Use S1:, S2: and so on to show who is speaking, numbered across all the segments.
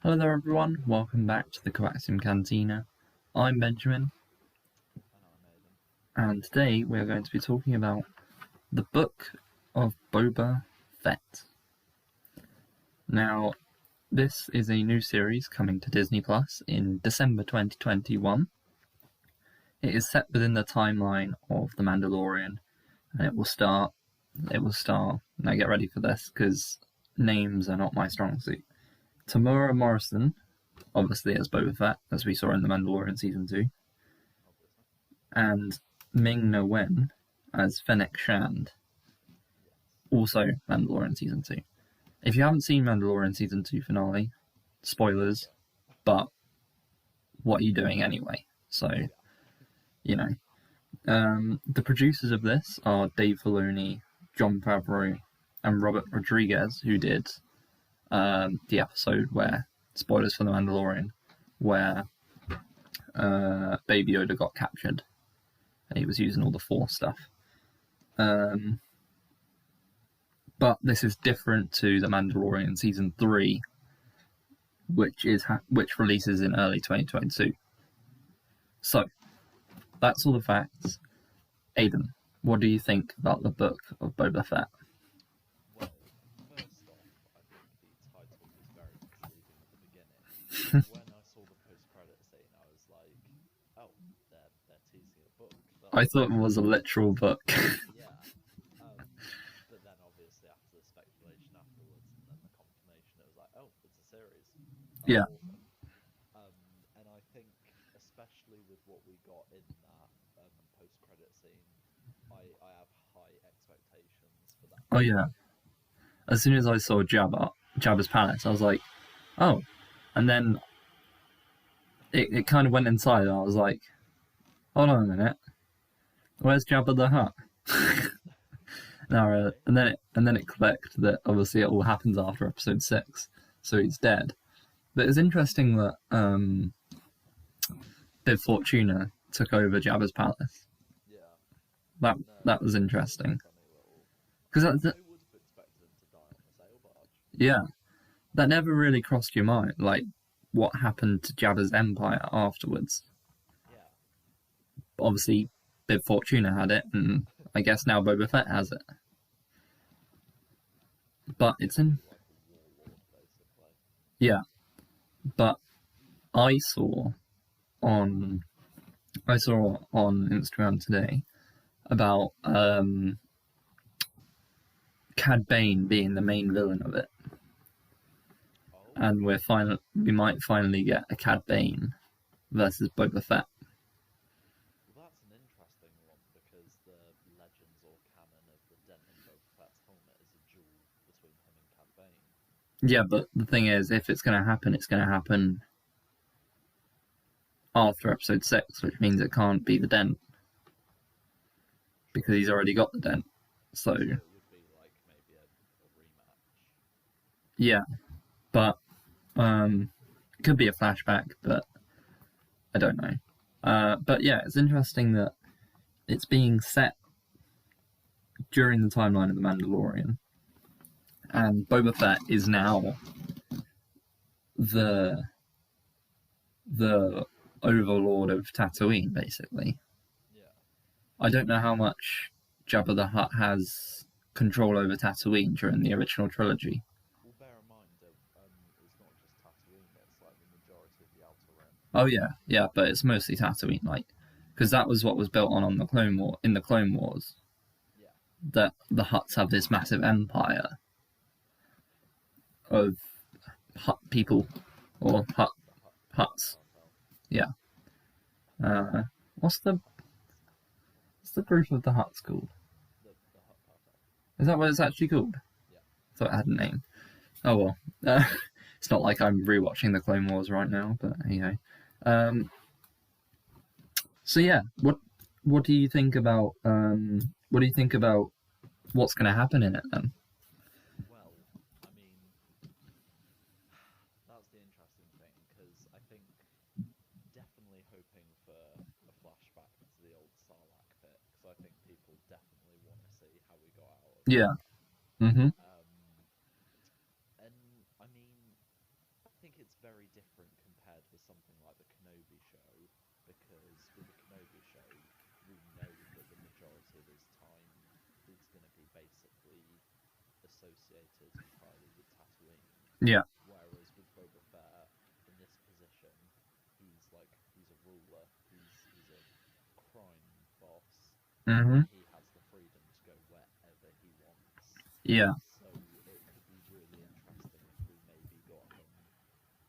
S1: Hello there everyone, welcome back to the Coaxium Cantina. I'm Benjamin, and today we're going to be talking about the Book of Boba Fett. Now, this is a new series coming to Disney Plus in December 2021. It is set within the timeline of The Mandalorian, and it will star, now get ready for this, because names are not my strong suit. Tamura Morrison, obviously as Boba Fett, as we saw in The Mandalorian Season 2, and Ming-Na Wen as Fennec Shand, also Mandalorian Season 2. If you haven't seen Mandalorian Season 2 finale, spoilers, but what are you doing anyway? So, the producers of this are Dave Filoni, Jon Favreau, and Robert Rodriguez, who did the episode where, spoilers for The Mandalorian, where Baby Yoda got captured and he was using all the Force stuff. But this is different to The Mandalorian Season 3, which releases in early 2022. So, that's all the facts. Aidan, what do you think about the Book of Boba Fett?
S2: Well, first off, I think the title was very misleading at the beginning. When I saw the post-credit scene, I was like, "Oh, they're teasing a book."
S1: I thought it was a literal book.
S2: Yeah, but then obviously after the speculation afterwards and then the confirmation, it was like, "Oh, it's a series."
S1: Yeah.
S2: Awesome. And I think, especially with what we got in that post-credit scene, I have high expectations for that.
S1: Oh yeah. As soon as I saw Jabba's palace, I was like, oh. And then it kind of went inside, and I was like, hold on a minute, where's Jabba the Hutt? No, and then it clicked that obviously it all happens after episode 6, so he's dead. But it's interesting that Bib Fortuna took over Jabba's palace.
S2: Yeah.
S1: That was interesting. Because
S2: I would have expected him to die on a sail barge.
S1: Yeah, that never really crossed your mind, like what happened to Jabba's empire afterwards.
S2: Yeah.
S1: Obviously, Bib Fortuna had it, and I guess now Boba Fett has it. But it's in...
S2: Like a warlord, basically.
S1: Yeah. But I saw on Instagram today about Cad Bane being the main villain of it.
S2: Oh.
S1: And we might finally get a Cad Bane versus Boba Fett.
S2: Well, that's an interesting one because the legends or canon of the dent in Boba Fett's helmet is a duel between him and Cad Bane.
S1: Yeah, but the thing is, if it's going to happen, it's going to happen after episode 6, which means it can't be the dent. Because he's already got the dent. So
S2: it would be like maybe a rematch.
S1: Yeah. But it could be a flashback, but I don't know. But yeah, it's interesting that it's being set during the timeline of The Mandalorian. And Boba Fett is now the overlord of Tatooine, basically.
S2: Yeah.
S1: I don't know how much Jabba the Hutt has control over Tatooine during the original trilogy.
S2: Well, bear in mind, it's not just Tatooine, it's like the majority of the Outer Rim.
S1: Oh yeah, but it's mostly Tatooine, like, because that was what was built on the Clone Wars.
S2: Yeah.
S1: That the Hutts have this massive empire of Hutt people, or Hutts. Yeah. What's the group of the Hutts called?
S2: The Hutt Cartel.
S1: Is that what it's actually called?
S2: Yeah.
S1: I thought it had a name. Oh well. It's not like I'm rewatching the Clone Wars right now, but you know. So yeah, what do you think about what's going to happen in it then?
S2: Well, I mean, that's the interesting thing because I think definitely hoping for a flashback to the old Sarlacc pit because I think people definitely want to see how we got out of
S1: Yeah.
S2: that.
S1: Mm-hmm.
S2: And I mean, I think think it's very different compared with something like the Kenobi show, because with the Kenobi show, we know that the majority of his time is going to be basically associated entirely with Tatooine.
S1: Yeah.
S2: Whereas with Boba Fett, in this position, he's a ruler, he's a crime boss,
S1: Mm-hmm.
S2: and he has the freedom to go wherever he wants.
S1: Yeah.
S2: So it could be really interesting if we maybe got him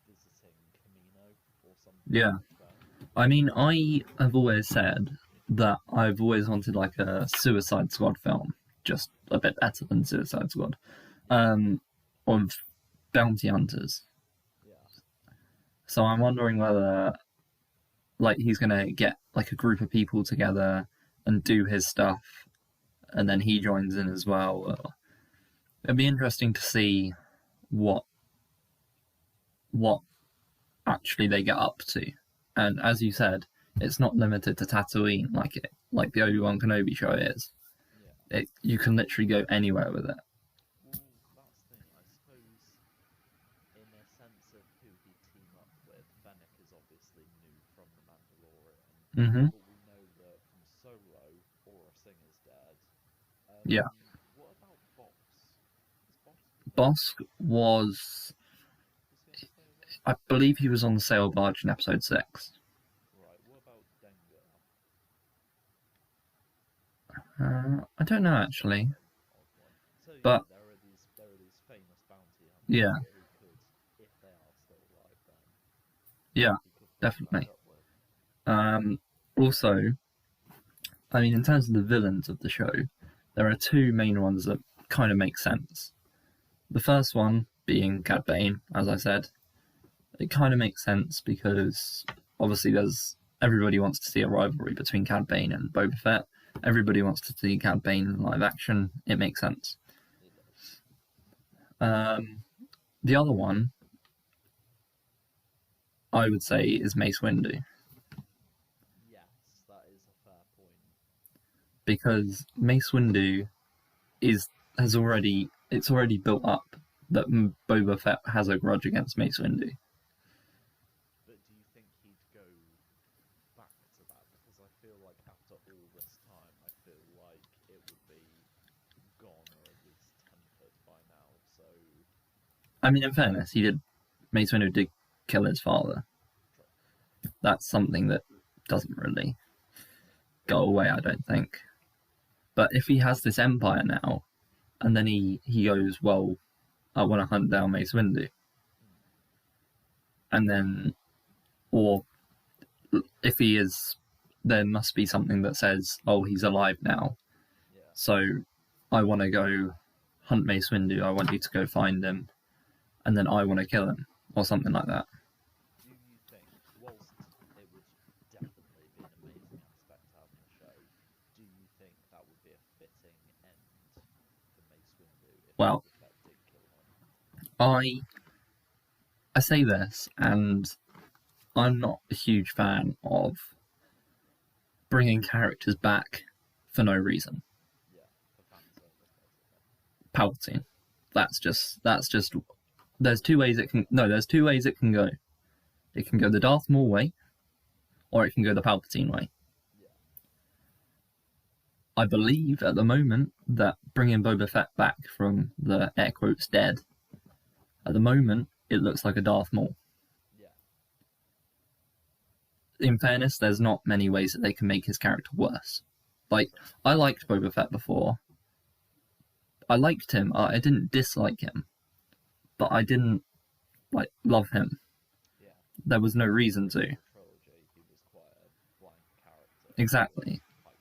S2: visiting Camino or something
S1: Yeah.
S2: like that.
S1: I mean, I have always said that I've always wanted like a Suicide Squad film, just a bit better than Suicide Squad, of bounty hunters.
S2: Yeah.
S1: So I'm wondering whether like he's gonna get like a group of people together and do his stuff, and then he joins in as well. It'd be interesting to see what actually they get up to. And as you said, it's not limited to Tatooine like the Obi-Wan Kenobi show is.
S2: Yeah.
S1: You can literally go anywhere with it.
S2: Well, that's the thing. I suppose, in a sense of who he'd team up with, Fennec is obviously new from The Mandalorian,
S1: Mm-hmm.
S2: but we know that from Solo, Aura Singer's dead.
S1: Yeah.
S2: What about Boss? Is Boss?
S1: Bosk was,
S2: Was he on the sail barge?
S1: I believe he was on the sail barge in episode 6.
S2: Right. What about Dengar?
S1: I don't know actually,
S2: Odd one. So
S1: but
S2: yeah, there are these famous bounty hunters
S1: yeah,
S2: who could, if they are still alive, then
S1: yeah,
S2: he could
S1: definitely.
S2: back up with.
S1: Also, I mean, in terms of the villains of the show, there are two main ones that kind of make sense. The first one being Cad Bane, as I said. It kind of makes sense because obviously everybody wants to see a rivalry between Cad Bane and Boba Fett. Everybody wants to see Cad Bane in live action. It makes sense.
S2: It does.
S1: The other one, I would say, is Mace Windu.
S2: Yes, that is a fair point.
S1: Because Mace Windu it's already built up that Boba Fett has a grudge against Mace Windu.
S2: But do you think he'd go back to that? Because I feel like after all this time, I feel like it would be gone or at least tempered by now. So,
S1: I mean, in fairness, Mace Windu did kill his father. That's something that doesn't really go away, I don't think. But if he has this empire now, and then he goes, well, I want to hunt down Mace Windu, and then, or if he is, there must be something that says, oh, he's alive now,
S2: yeah.
S1: so I want to go hunt Mace Windu, I want you to go find him, and then I want to kill him, or something like that.
S2: Do you think, whilst it would definitely be an amazing aspect to have in the show, do you think that would be a fitting end for Mace Windu if
S1: Well,
S2: Boba Fett did kill him?
S1: I say this, and I'm not a huge fan of bringing characters back for no reason.
S2: Yeah, for fan service, basically.
S1: Palpatine. That's just. There's two ways it can. No, there's two ways it can go. It can go the Darth Maul way, or it can go the Palpatine way.
S2: Yeah.
S1: I believe at the moment that bringing Boba Fett back from the air quotes dead, at the moment it looks like a Darth Maul.
S2: Yeah.
S1: In fairness, there's not many ways that they can make his character worse. Like, I liked Boba Fett before. I liked him. I didn't dislike him, but I didn't love him.
S2: Yeah.
S1: There was no reason to.
S2: Trilogy, he was quite a blank character.
S1: Exactly.
S2: Hype behind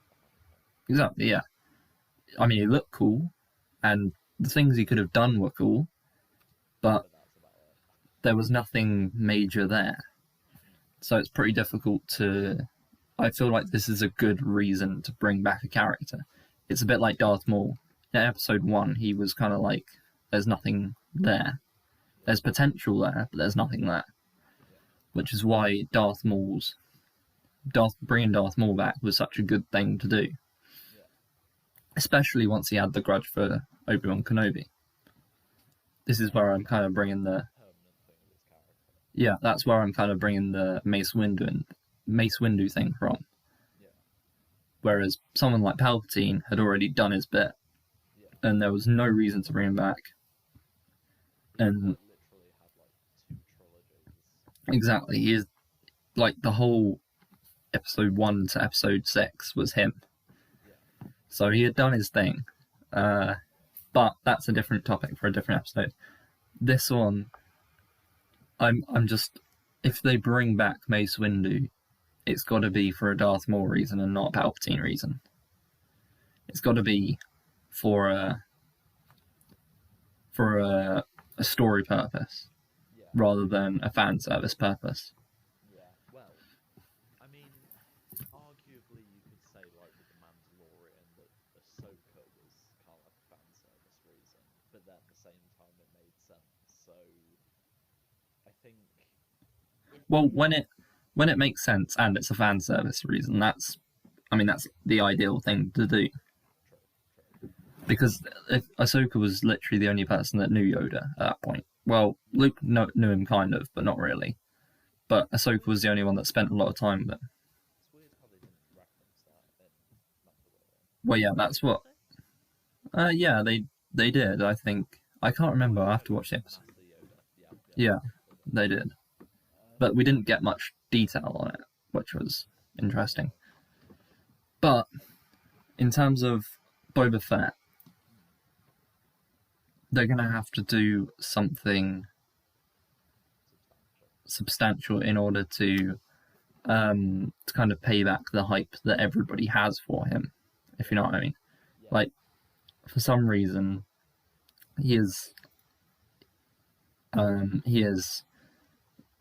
S2: him.
S1: Exactly. Yeah. I mean, he looked cool, and the things he could have done were cool, but
S2: But that's about it.
S1: there was nothing major there. So it's pretty difficult to. I feel like this is a good reason to bring back a character. It's a bit like Darth Maul. In episode 1, he was kind of like, there's nothing there. There's potential there, but there's nothing there.
S2: Yeah.
S1: Which is why bringing Darth Maul back was such a good thing to do.
S2: Yeah.
S1: Especially once he had the grudge for Obi-Wan Kenobi. This is where I'm kind of bringing the.
S2: Permanent thing with his character.
S1: Yeah, that's where I'm kind of bringing the Mace Windu thing from.
S2: Yeah,
S1: Whereas someone like Palpatine had already done his bit,
S2: yeah.
S1: and there was no reason to bring him back.
S2: He's
S1: And
S2: quite literally had like two trilogies.
S1: exactly, he is like the whole episode 1 to episode 6 was him.
S2: Yeah,
S1: So he had done his thing. But that's a different topic for a different episode. This one, I'm just, if they bring back Mace Windu, it's got to be for a Darth Maul reason and not a Palpatine reason. It's got to be for a story purpose
S2: yeah,
S1: rather than a fan service purpose.
S2: yeah. Well, I mean, arguably you could say like with the Mandalorian that Ahsoka was kind of like a fan service reason, but at the same time it made sense. So I think if
S1: Well,
S2: they
S1: when it makes sense and it's a fan service reason, that's the ideal thing to do.
S2: true, true,
S1: Because if Ahsoka was literally the only person that knew Yoda at that point. Well, Luke knew him kind of, but not really. But Ahsoka was the only one that spent a lot of time with him.
S2: it's weird how they didn't reference that in Mandalorian.
S1: Well, yeah, that's what.
S2: Did they?
S1: Yeah, they did. I think I can't remember. I have to watch the episode.
S2: Master Yoda. Yeah,
S1: Yeah,
S2: they
S1: they
S2: did.
S1: did, but we didn't get much detail on it, which was interesting. But in terms of Boba Fett, they're gonna have to do something substantial in order to kind of pay back the hype that everybody has for him, if you know what I mean.
S2: Yeah,
S1: Like, for some reason, he is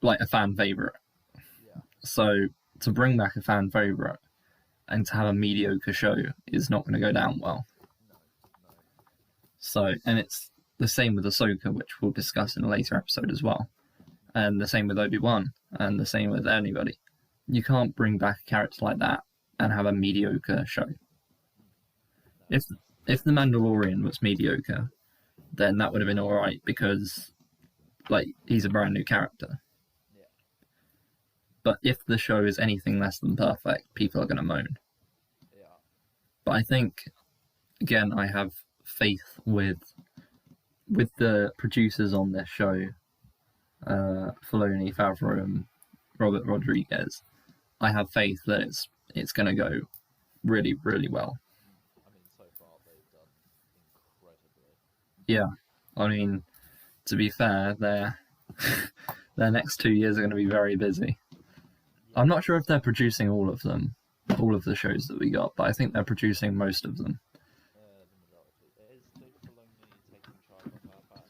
S1: like a fan favorite.
S2: yeah,
S1: So to bring back a fan favorite and to have a mediocre show is not going to go down well.
S2: no, no.
S1: So, and it's the same with Ahsoka, which we'll discuss in a later episode as well, and the same with Obi-Wan, and the same with anybody. You can't bring back a character like that and have a mediocre show.
S2: No,
S1: If the Mandalorian was mediocre, then that would have been all right because, like, he's a brand new character.
S2: yeah,
S1: But if the show is anything less than perfect, people are going to moan.
S2: yeah,
S1: But I think, again, I have faith with the producers on this show, Filoni, Favreau, and Robert Rodriguez. I have faith that it's going to go really, really well.
S2: I mean, so far they've done incredibly.
S1: Yeah, I mean, to be fair, their next 2 years are going to be very busy.
S2: Yeah,
S1: I'm not sure if they're producing all of them, all of the shows that we got, but I think they're producing most of them.
S2: the majority. Is Dave Filoni taking charge of that back,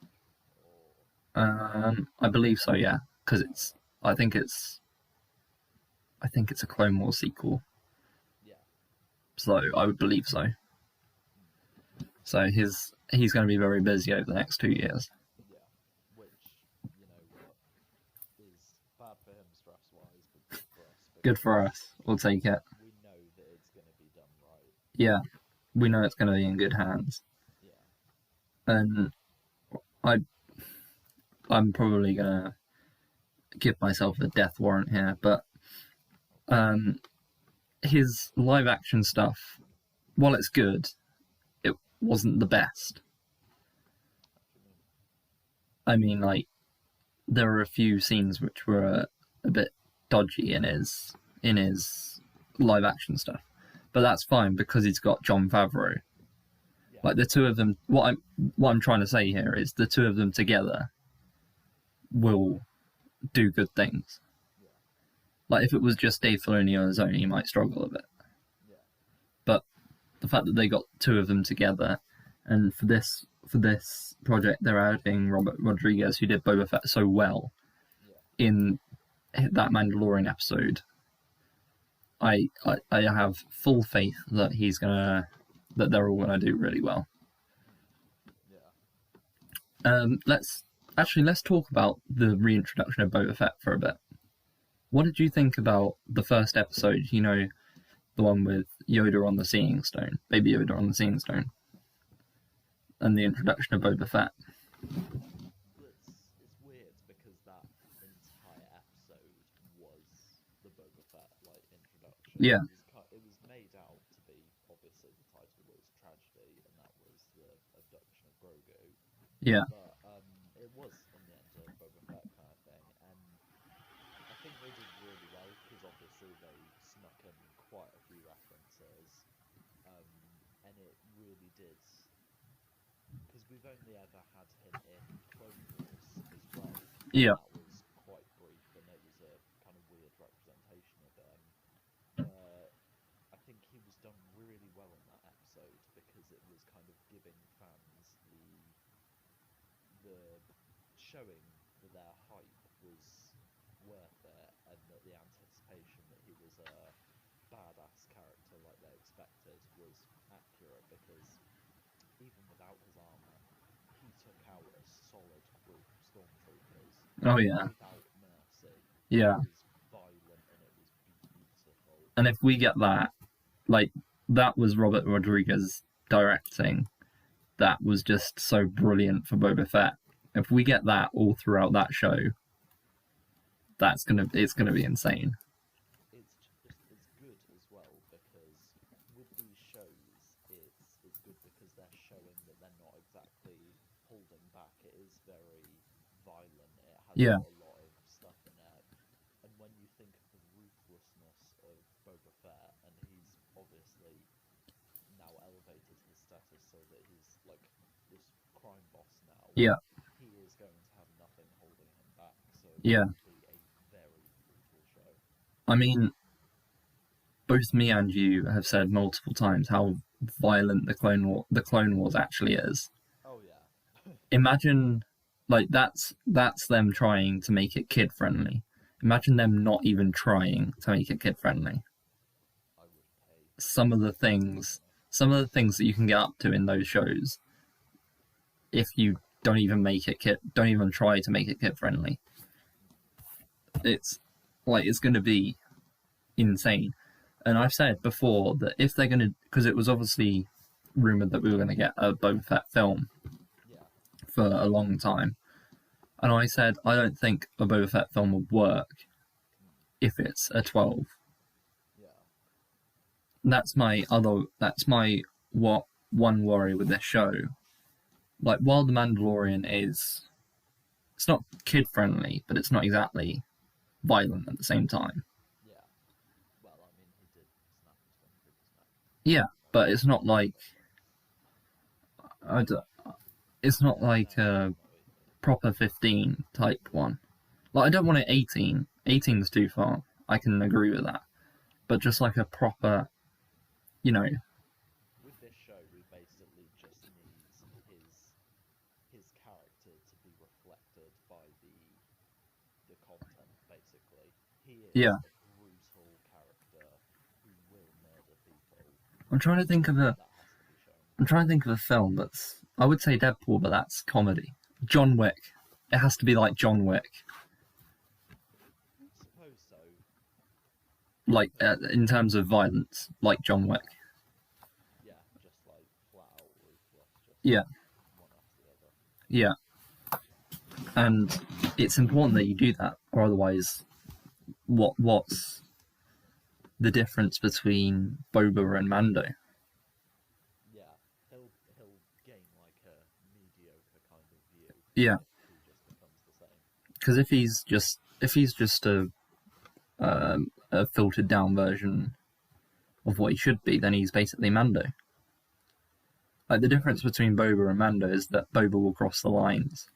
S2: or
S1: I believe so, yeah, because I think it's a Clone Wars sequel,
S2: yeah,
S1: so I would believe so. So he's going to be very busy over the next 2 years.
S2: yeah, which you know what is bad for him stress wise, but good for us.
S1: Good for us. We'll take it.
S2: We know that it's going to be done right.
S1: Yeah, we know it's going to be in good hands,
S2: Yeah,
S1: and I'm probably gonna give myself a death warrant here, but his live action stuff, while it's good, it wasn't the best.
S2: what do you mean?
S1: I mean, like, there were a few scenes which were a bit dodgy in his live action stuff, but that's fine because he's got Jon Favreau.
S2: Yeah,
S1: Like, the two of them, what I'm trying to say here is the two of them together will do good things.
S2: yeah,
S1: Like, if it was just Dave Filoni on his own, he might struggle a bit.
S2: yeah,
S1: But the fact that they got two of them together, and for this project, they're adding Robert Rodriguez, who did Boba Fett so well
S2: yeah.
S1: in that Mandalorian episode. I have full faith that that they're all gonna do really well.
S2: Yeah.
S1: Let's talk about the reintroduction of Boba Fett for a bit. What did you think about the first episode? You know, the one with Yoda on the Seeing Stone, Baby Yoda on the Seeing Stone, and the introduction of Boba Fett.
S2: It's weird because that entire the Boba Fett like introduction.
S1: Yeah,
S2: It was made out to be, obviously the title was tragedy, and that was the abduction of Grogu.
S1: yeah,
S2: But it was in the end a Boba Fett kind of thing, and I think they did really well because obviously they snuck in quite a few references, um, and it really did. Because we've only ever had him in Clone Wars as well, and
S1: yeah,
S2: that was quite brief, and it was a kind of weird representation of him. But I think he was done really well in that episode because it was kind of giving fans the showing that their hype was worth it, and that the anticipation that he was a badass character like they expected was accurate, because even without his armor, he took out a solid group of stormtroopers
S1: oh yeah,
S2: without mercy, and
S1: yeah.
S2: it was violent and it was beautiful.
S1: And if we get that, like, that was Robert Rodriguez directing, that was just so brilliant for Boba Fett. If we get that all throughout that show, it's gonna be insane.
S2: It's good as well, because with these shows, it's good because they're showing that they're not exactly holding back. It is very violent. It has
S1: Yeah,
S2: got a lot of stuff in it, and when you think of the ruthlessness of Boba Fett, and he's obviously now elevated his status so that he's like this crime boss now,
S1: yeah,
S2: he is going to have nothing holding him back. So it
S1: yeah.
S2: will be a very brutal show.
S1: I mean, both me and you have said multiple times how violent the Clone Wars actually is.
S2: Oh yeah.
S1: Imagine, like, that's them trying to make it kid friendly. Imagine them not even trying to make it kid friendly.
S2: I would pay
S1: Some of the
S2: money.
S1: things, some of the things that you can get up to in those shows, if you don't even try to make it kid friendly, it's it's going to be insane. And I've said before that if they're going to, because it was obviously rumored that we were going to get a Boba Fett film
S2: Yeah.
S1: for a long time, and I said I don't think a Boba Fett film would work if it's a 12.
S2: Yeah.
S1: That's my one worry with this show. Like, while the Mandalorian it's not kid friendly, but it's not exactly violent at the same time.
S2: Yeah. Well, I mean, he did snap his fingers neck.
S1: Yeah, but it's not like it's not like a proper 15 type one. Like, I don't want it 18. 18 is too far. I can agree with that. But just like a proper, you know,
S2: With this show, we basically just need his character to be reflected by the content. Basically, he is
S1: yeah.
S2: a brutal character who will murder people.
S1: I'm trying to think of
S2: That has to be shown.
S1: I'm trying to think of a film that's. I would say Deadpool, but that's comedy. John Wick. It has to be like John Wick.
S2: Suppose so.
S1: Like, in terms of violence, like John Wick.
S2: Yeah, just like flat out ruthless, just
S1: Yeah,
S2: one after the other.
S1: yeah. And it's important that you do that, or otherwise, what's the difference between Boba and Mando?
S2: Yeah, he'll gain like a mediocre kind of view.
S1: Yeah,
S2: If he just becomes the same.
S1: because if he's just a filtered down version of what he should be, then he's basically Mando. Like, the difference between Boba and Mando is that Boba will cross the lines.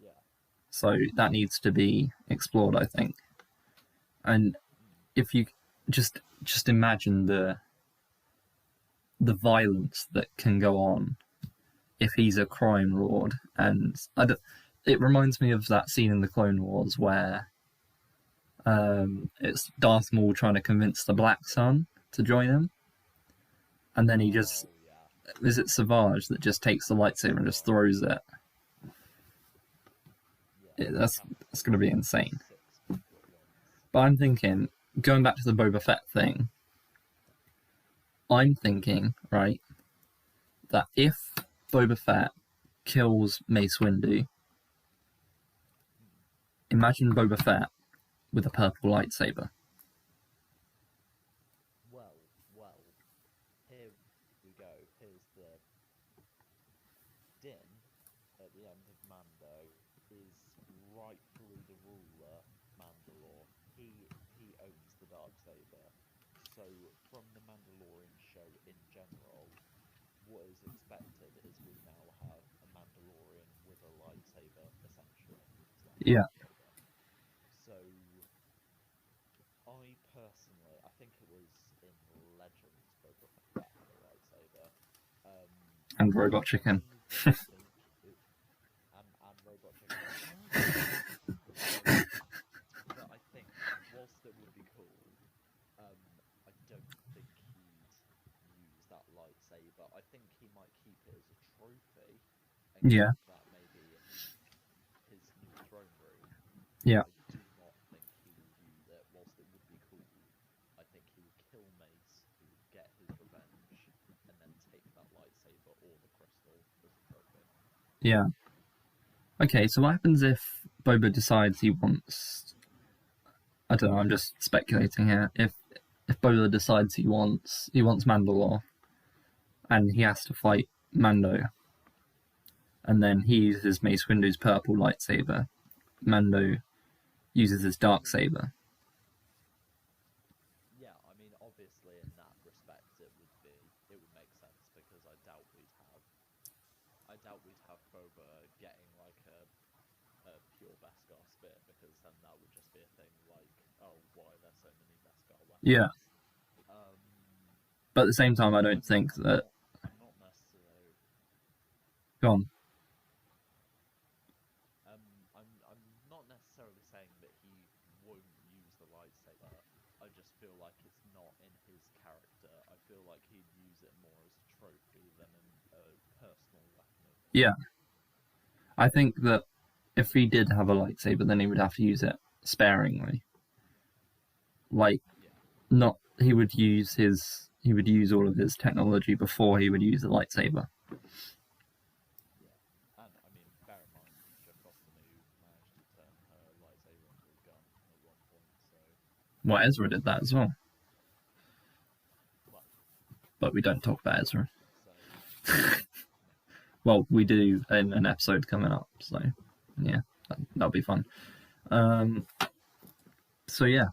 S2: Yeah.
S1: So that needs to be explored, I think. And if you just imagine the violence that can go on if he's a crime lord, and it reminds me of that scene in the Clone Wars where it's Darth Maul trying to convince the Black Sun to join him, and then he just is it Savage that just takes the lightsaber and just throws it. That's going to be insane. But I'm thinking, going back to the Boba Fett thing, I'm thinking, right, that if Boba Fett kills Mace Windu, imagine Boba Fett with a purple lightsaber.
S2: Well, here we go. Here's the Din at the end of Mando is rightfully the ruler Mandalore. He owns the Darksaber. So from the Mandalorian show in general, what is expected is we now have a Mandalorian with a lightsaber, essentially.
S1: Yeah.
S2: Lightsaber. So I personally, I think it was in Legends Boba Fett had a lightsaber.
S1: And Robot Chicken.
S2: And Robot Chicken. But I think, whilst it would be cool, I don't think he'd use that lightsaber. I think he might keep it as a trophy and
S1: Yeah.
S2: keep that maybe in his new throne room.
S1: Yeah.
S2: I do not think he would use it. Whilst it would be cool, I think he would kill Mace, he would get his revenge, and then take that lightsaber or the crystal as a trophy.
S1: Yeah. Okay, so what happens if Boba decides he wants... I don't know, I'm just speculating here. If Boba decides he wants Mandalore, and he has to fight Mando, and then he uses Mace Windu's purple lightsaber, Mando uses his dark saber.
S2: Yeah, I mean, obviously in that respect, it would make sense because I doubt we'd have Boba getting like a pure Beskar spit, because then that would just be a thing like, oh, why are there so many Beskar weapons?
S1: Yeah. But at the same time, I don't think that...
S2: I'm not necessarily...
S1: Go on.
S2: I'm not necessarily saying that he won't use the lightsaber. I just feel like it's not in his character. I feel like he'd use it more as a trophy than a personal weapon.
S1: Yeah. I think that if he did have a lightsaber, then he would have to use it sparingly. Like, not... He would use all of his technology before he would use the lightsaber.
S2: Yeah, and I mean, bear in mind, Jocasta managed to turn her lightsaber into a gun at one point, so...
S1: Well, Ezra did that as well.
S2: Well,
S1: but we don't talk about Ezra.
S2: So...
S1: Well, we do in an episode coming up, so yeah, that'll be fun. So yeah.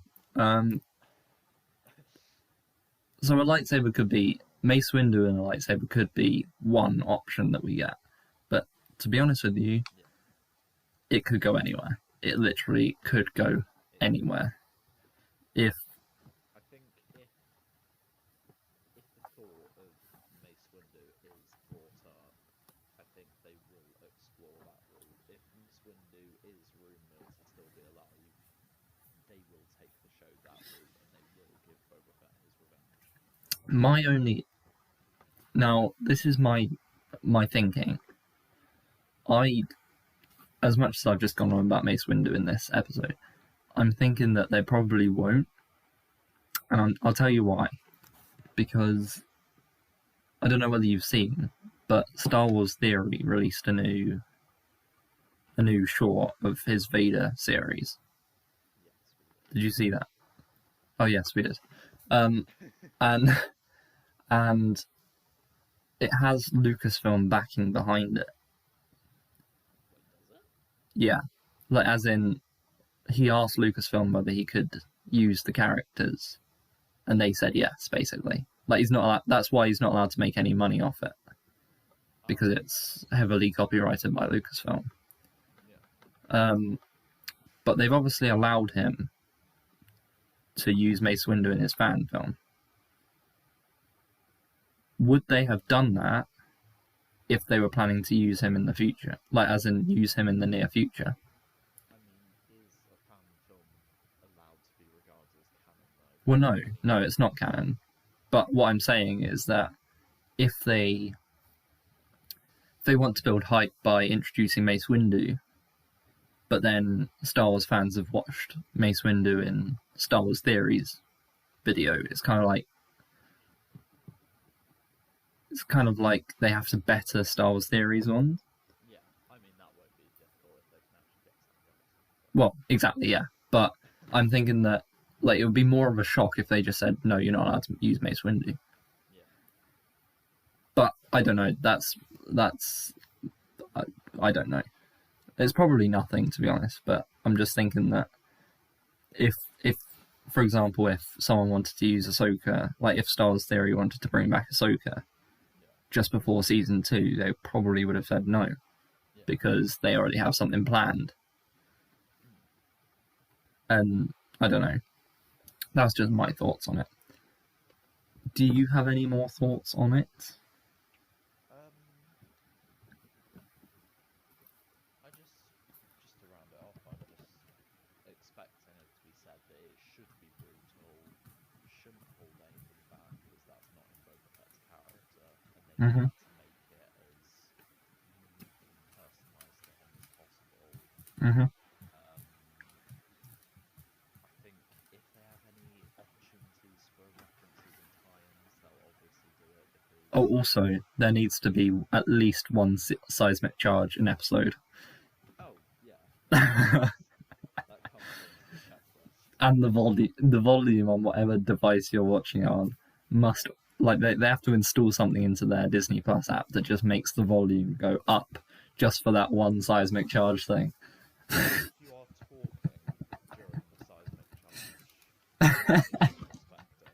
S1: So a lightsaber could be... Mace Windu and a lightsaber could be one option that we get. But to be honest with you, it could go anywhere. It literally could go anywhere.
S2: I think if the thought of Mace Windu is brought up, I think they will explore that route. If Mace Windu is rumoured to still be alive, they will take the show that route and they will give Boba Fett his revenge.
S1: Now, this is my thinking. As much as I've just gone on about Mace Windu in this episode, I'm thinking that they probably won't. And I'll tell you why. Because I don't know whether you've seen, but Star Wars Theory released a new short of his Vader series. Did you see that? Oh yes, we did. And it has Lucasfilm backing behind it. Yeah, like as in, he asked Lucasfilm whether he could use the characters, and they said yes. Basically, like he's not allowed, that's why he's not allowed to make any money off it, because it's heavily copyrighted by Lucasfilm. But they've obviously allowed him to use Mace Windu in his fan film. Would they have done that if they were planning to use him in the future? Like, as in, use him in the near future?
S2: I mean, is a fan film allowed to be regarded as canon, though?
S1: Well, no, it's not canon. But what I'm saying is that if they want to build hype by introducing Mace Windu, but then Star Wars fans have watched Mace Windu in Star Wars Theories video, it's kind of like they have to better Star Wars Theories on.
S2: Yeah, I mean, that won't be difficult if they can actually get something else.
S1: Well, exactly, yeah. But I'm thinking that like it would be more of a shock if they just said no, you're not allowed to use Mace Windu.
S2: Yeah.
S1: But I don't know. I don't know. It's probably nothing, to be honest. But I'm just thinking that if for example, if someone wanted to use Ahsoka, like if Star Wars Theory wanted to bring back Ahsoka just before season 2, they probably would have said no because they already have something planned. And I don't know. That's just my thoughts on it. Do you have any more thoughts on it?
S2: I just to round it off, I'm just expecting it to be said that it should be brutal, shouldn't hold anything back because that's not in Boba Fett's character, and they
S1: Mm-hmm.
S2: need to make it as unique and personalised to him as possible.
S1: Mm-hmm.
S2: I think if they have any opportunities for references and tie-ins, they'll obviously do it because.
S1: Oh, also, there needs to be at least one seismic charge an episode.
S2: Oh yeah, that comes into the checklist.
S1: And the volume on whatever device you're watching it on must like they have to install something into their Disney Plus app that just makes the volume go up just for that one seismic charge thing.
S2: If you are talking during the seismic charge, respect it.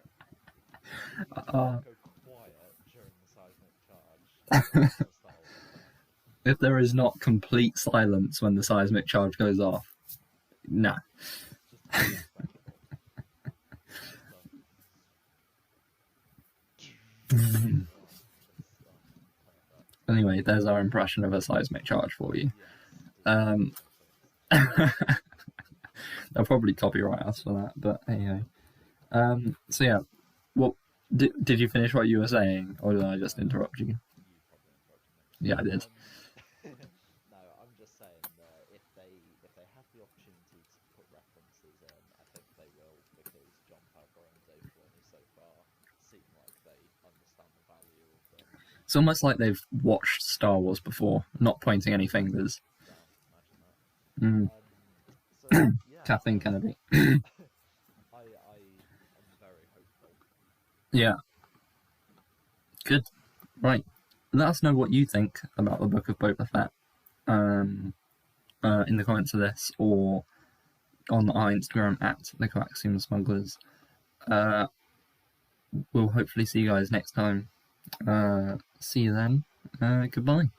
S2: If you go quiet during the seismic charge, that's the Star Wars.
S1: If there is not complete silence when the seismic charge goes off, nah.
S2: Just disrespectful.
S1: Anyway, there's our impression of a seismic charge for you.
S2: Yes,
S1: They'll probably copyright us for that, but anyway. So yeah, well, did you finish what you were saying, or did I just interrupt you?
S2: You probably interrupted me.
S1: Yeah, I did.
S2: No, I'm just saying that if they have the opportunity to put references in, I think they will because John Favreau and Dave Filoni so far seem like they understand the value of them.
S1: It's almost like they've watched Star Wars before, not pointing any fingers.
S2: Yeah, imagine that. So yeah,
S1: Kathleen Kennedy.
S2: I'm very hopeful.
S1: Yeah. Good. Right. Let us know what you think about the Book of Boba Fett in the comments of this or on our Instagram at the Coaxium Smugglers. We'll hopefully see you guys next time. See you then. Goodbye.